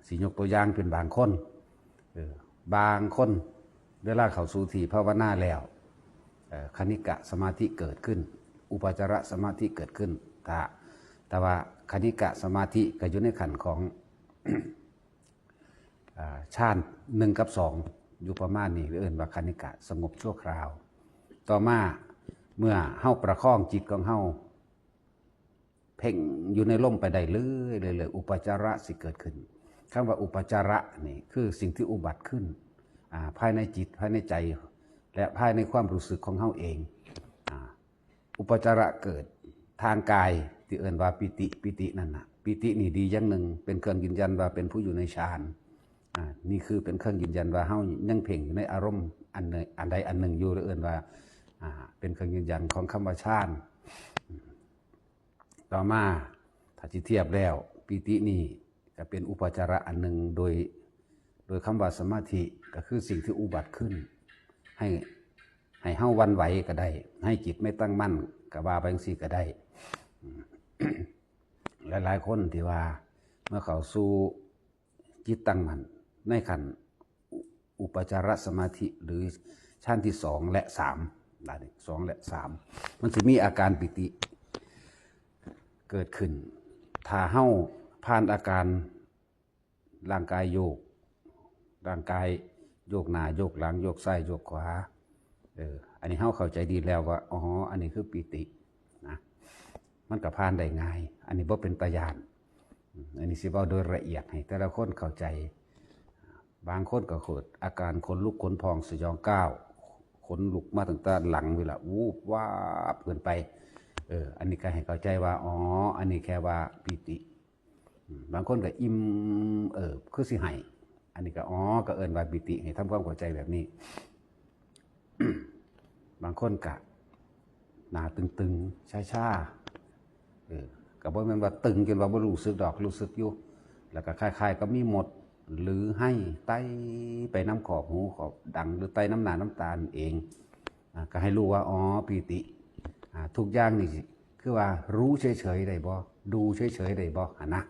สิยกตัวอย่างเป็นบางคนบางคนเวลาเข้าสู่ที่ภาวนาแล้วคณิกะสมาธิเกิดขึ้นอุปจารสมาธิเกิดขึ้นแต่ว่าคณิกะสมาธิก็อยู่ในขั้นของฌาน1 กับ 2อยู่ประมาณนี้เรียกว่าคณิกะสงบชั่วคราวต่อมาเมื่อเฮาประคองจิตของเฮาเพ่งอยู่ในลมไปได้เรื่อยๆอุปจาระสิเกิดขึ้นคำว่าอุปจาระนี่คือสิ่งที่อุบัติขึ้นภายในจิตภายในใจและภายในความรู้สึกของเฮาเองอุปจาระเกิดทางกายที่เอิ้นว่าปิตินั่นน่ะปิตินี่ดีอย่างหนึ่งเป็นเครื่องยืนยันว่าเป็นผู้อยู่ในฌานนี่คือเป็นเครื่องยืนยันว่าเฮายังเพ่งอยู่ในอารมณ์อันใดอันหนึ่งอยู่หรือเอิ้นว่าเป็นเครื่องยืนยันของคำว่าฌานต่อมาถ้าจิเทียบแล้วปิตินี่ก็เป็นอุปจาระอันหนึ่งโดยคำว่าสมาธิก็คือสิ่งที่อุบัติขึ้นให้เฮาวันไหวก็ได้ให้จิตไม่ตั้งมั่นก็ว่าไปจังซี่ก็ได้ หลายคนที่ว่าเมื่อเข้าสู่จิตตั้งมั่นในขั้นอุปจารสมาธิหรือชั้นที่2 และ 3ได้2 และ 3มันจะมีอาการปิติเกิดขึ้นถ้าเฮาผ่านอาการร่างกายโยกร่างกายโยกหน้าโยกหลังโยกซ้ายโยกขวาอันนี้เฮาเข้าใจดีแล้วว่าอ๋ออันนี้คือปิตินะมันก็ผ่านได้ง่ายอันนี้บ่เป็นตาญาณอันนี้สิเว้าโดยละเอียดให้แต่ละคนเข้าใจบางคนก็เกิดอาการขนลุกขนพองสยองก้าวขนลุกมาตั้งแต่หลังเวลาวูบวาบเกินไปอันนี้ก็ให้เข้าใจว่าอ๋ออันนี้แค่ว่าปิติบางคนก็อิ่มคือสิให้อันนี้ก็อ๋อก็เอิ้นว่าปิติให้ทำความเข้าใจแบบนี้ บางคนก็หน้าตึงๆช้าๆก็บ่แม่นว่าตึงจนว่าบ่รู้สึกดอกรู้สึกอยู่แล้วก็คล้ายๆก็มีหมดหรือให้ไตไปน้ำขอบหูขอบดังหรือไตน้ำหน้าน้ำตาเองก็ให้รู้ว่าอ๋อปิติทุกอย่างนี่คือว่ารู้เฉยๆได้บ่ดูเฉยๆได้บ่นะ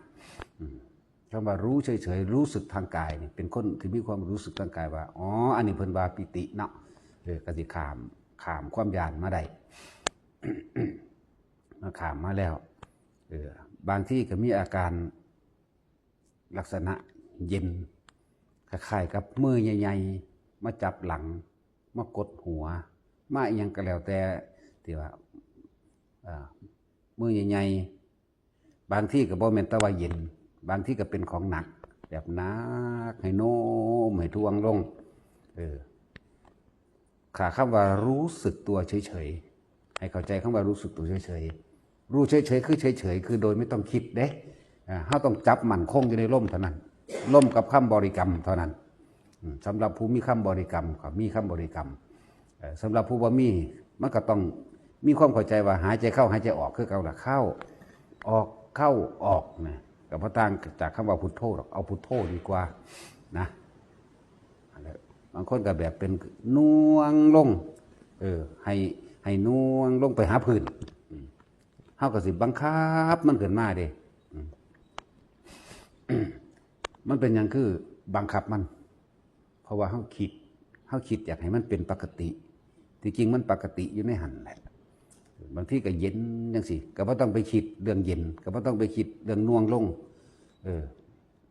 คำว่ารู้เฉยๆรู้สึกทางกายนี่เป็นคนที่มีความรู้สึกทางกายว่าอ๋ออันนี้เพิ่นว่าปิติเนาะก็สิข้ามความญาณมาได้ มาข้ามมาแล้วบางที่ก็มีอาการลักษณะเย็นคล้ายๆกับมือใหญ่ๆมาจับหลังมากดหัวมาอีหยังก็แล้วแต่ที่ว่ามือใหญ่ๆบางที่ก็บ่แม่นแต่ว่าเย็นบางที่ก็เป็นของหนักแบบนักให้โน้มให้ทวงลงขาคำว่ารู้สึกตัวเฉยๆให้เข้าใจคำว่ารู้สึกตัวเฉยๆรู้เฉยๆคือเฉยๆคือโดยไม่ต้องคิดเด้เฮาต้องจับมั่นคงอยู่ในลมเท่านั้นลมกับคำบริกรรมเท่านั้นสำหรับผู้มีคำบริกรรมก็มีคำบริกรรมสำหรับผู้บ่มีมันก็ต้องมีความเข้าใจว่าหายใจเข้าหายใจออกคือเอาละเข้าออกเข้าออกนะกับพระต่างจากคำว่าพุทโธหรอกเอาพุทโธดีกว่านะบางคนก็แบบเป็นน่วงลงให้น่วงลงไปหาพื้นเฮาก็สิบังคับมันขึ้นมาเด้มันเป็นอย่างคือบังคับมันเพราะว่าเฮาคิดอยากให้มันเป็นปกติที่จริงมันปกติอยู่ในหันแหละบางทีก็เย็นจังสิก็บ่ต้องไปคิดเรื่องเย็นก็บ่ต้องไปคิดเรื่องน่วงลง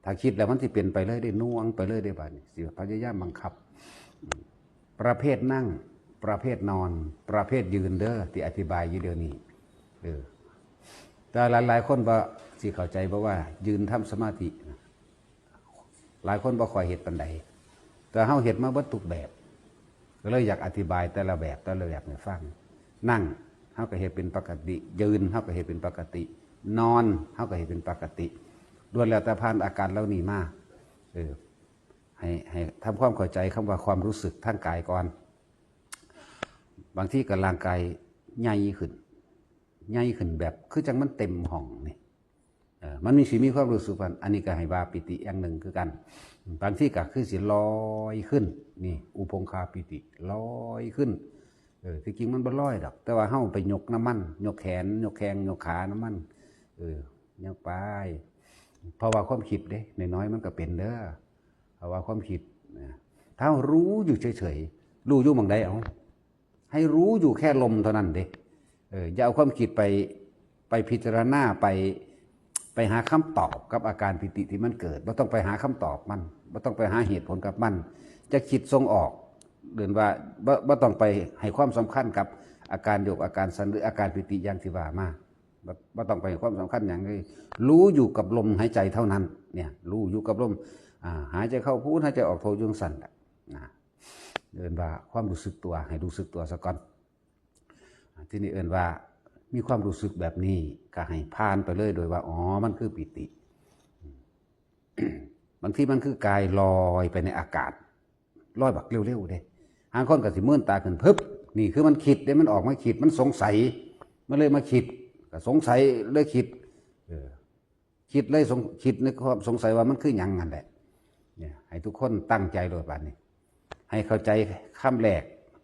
ถ้าคิดแล้วมันสิเป็นไปเลยได้น่วงไปเลยได้บาดนี้สิพยายามบังคับประเภทนั่งประเภทนอนประเภทยืนเด้อที่อธิบายอยู่เดี๋ยวนี้แต่หลายคนบ่สิเข้าใจบ่ว่ายืนทำสมาธิหลายคนบ่ค่อยเฮ็ดปานใดแต่เฮาเฮ็ดมาเบิดทุกแบบก็เลยอยากอธิบายแต่ละแบบให้ฟังนั่งเฮาก็เฮ็ดเป็นปกติยืนเฮาก็เฮ็ดเป็นปกตินอนเฮาก็เฮ็ดเป็นปกติล้วนแล้วแต่ผ่านอาการเหล่านี้มาให้ทำความเข้าใจคำว่าความรู้สึกทางกายก่อนบางทีก็ร่างกายใหญ่ขึ้นแบบคือจังมันเต็มห้องนี่มันมีความรู้สึกว่าอันนี้ก็ให้ว่าปิติอย่างหนึ่งคือกันบางที่ก็คือสิลอยขึ้นนี่อุปงคาปิติลอยขึ้นที่จริงมันบ่ลอยดอกแต่ว่าเฮาไปยกน้ำมันยกแขนยกแข้งยกขาน้ำมันยกไป เพราะว่าความคิดเด้น้อยๆมันก็เป็นเด้อเพราะว่าความคิดถ้ารู้อยู่เฉยๆรู้อยู่บางใดเอาให้รู้อยู่แค่ลมเท่านั้นเด้อย่าเอาความคิดไปพิจารณาไปหาคำตอบกับอาการปิติที่มันเกิดไม่ต้องไปหาคำตอบมันไม่ต้องไปหาเหตุผลกับมันจะคิดทรงออกเดินว่าไม่ต้องไปให้ความสำคัญกับอาการโยกอาการสันหรืออาการปิติอย่างที่ว่ามาไม่ต้องไปให้ความสำคัญอย่างนี้รู้อยู่กับลมหายใจเท่านั้นเนี่ยรู้อยู่กับลมหายใจเข้าพูดหายใจออกโทยุงสั่นนะเดินว่าความรู้สึกตัวให้รู้สึกตัวซะก่อนที่นี่เอินว่ามีความรู้สึกแบบนี้ก็ให้ผ่านไปเลยโดยว่าอ๋อมันคือปิติ บางทีมันคือกายลอยไปในอากาศลอยบักเร็วๆเด้หางคนก็สิมื่นตาขึ้นพึบนี่คือมันคิดเด้มันออกมาคิดมันสงสัยมันเลยมาคิดก็สงสัยเลยคิดคิดเลยคิดในความสงสัยว่ามันคือหยังนั่นแหละเนี่ยให้ทุกคนตั้งใจโดยบัดนี้ให้เข้าใจคำแรก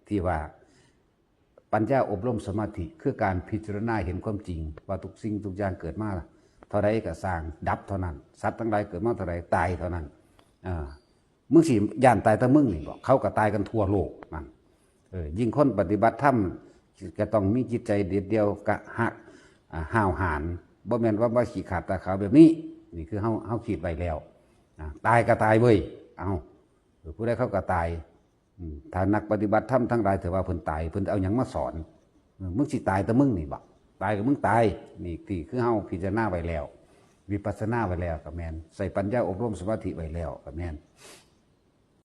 ที่ว่าปัญญาอบรมสมาธิคือการพิจารณาเห็นความจริงว่าทุกสิ่งทุกอย่างเกิดมาเท่าไรก็สร้างดับเท่านั้นสัตว์ทั้งหลายเกิดมาเท่าไรตายเท่านั้นมึงสิย่านตายแต่มึงนี่บอกเขาก็ตายกันทั่วโลกมันยิ่งคนปฏิบัติธรรมจะต้องมีจิตใจเด็ดเดียวกะหักห้าวหาญบ่แม่นว่าขี้ขาดตาขาวแบบนี้นี่คือเฮาขีดไว้แล้วตายก็ตายเว้ยเอาผู้ใดเขาก็ตายถ้านักปฏิบัติธรรมทั้งหลายถือว่าเพิ่นตายเพิ่นเอาหยังมาสอนมึงสิตายแต่มึงนี่บอกตายกับมึงตายนี่ที่คือเฮาพิจารณาไว้แล้ววิปัสสนาไว้แล้วก็แม่นใส่ปัญญาอบรมสมาธิไว้แล้วก็แม่น